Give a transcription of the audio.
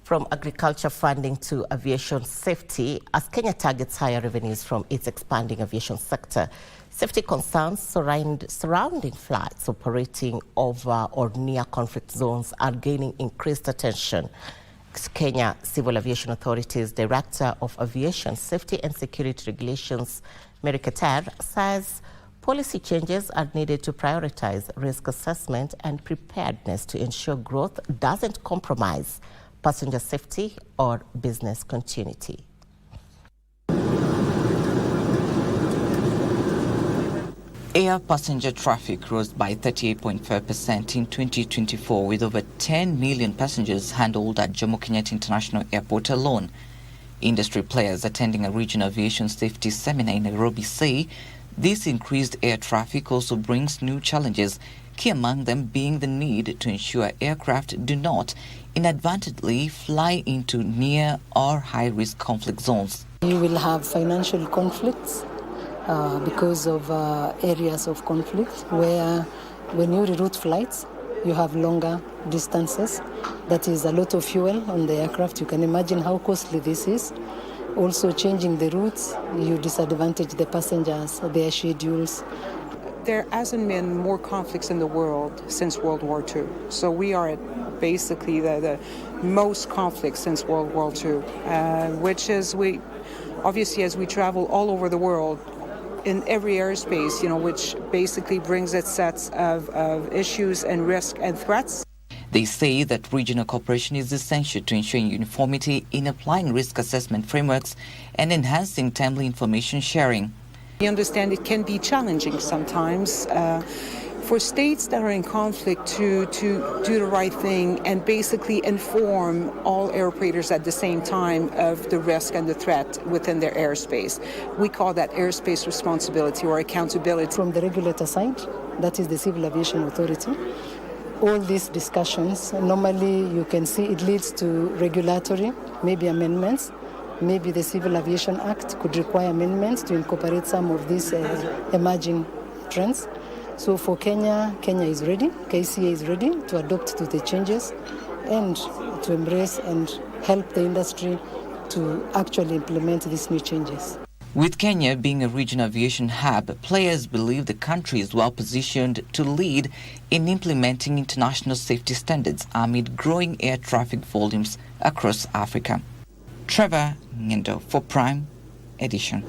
From agriculture funding to aviation safety, as Kenya targets higher revenues from its expanding aviation sector, safety concerns surrounding flights operating over or near conflict zones are gaining increased attention. Kenya Civil Aviation Authority's Director of Aviation Safety and Security Regulations, Mary Keter, says policy changes are needed to prioritize risk assessment and preparedness to ensure growth doesn't compromise passenger safety or business continuity. Air passenger traffic rose by 38.5% in 2024, with over 10 million passengers handled at Jomo Kenyatta International Airport alone. Industry players attending a regional aviation safety seminar in Nairobi say this increased air traffic also brings new challenges, key among them being the need to ensure aircraft do not inadvertently fly into near or high-risk conflict zones. You will have financial conflicts because of areas of conflict where when you reroute flights, you have longer distances. That is a lot of fuel on the aircraft. You can imagine how costly this is. Also changing the routes, you disadvantage the passengers, their schedules. There hasn't been more conflicts in the world since World War II. So we are at basically the most conflicts since World War II, which is obviously as we travel all over the world, in every airspace, which basically brings its sets of issues and risk and threats. They say that regional cooperation is essential to ensuring uniformity in applying risk assessment frameworks and enhancing timely information sharing. We understand it can be challenging sometimes for states that are in conflict to do the right thing and basically inform all air operators at the same time of the risk and the threat within their airspace. We call that airspace responsibility or accountability. From the regulator side, that is the Civil Aviation Authority, all these discussions, normally you can see it leads to regulatory, maybe amendments. Maybe the Civil Aviation Act could require amendments to incorporate some of these emerging trends. So for Kenya is ready, KCAA is ready to adopt to the changes and to embrace and help the industry to actually implement these new changes. With Kenya being a regional aviation hub, players believe the country is well positioned to lead in implementing international safety standards amid growing air traffic volumes across Africa. Trevor Ngendo for Prime Edition.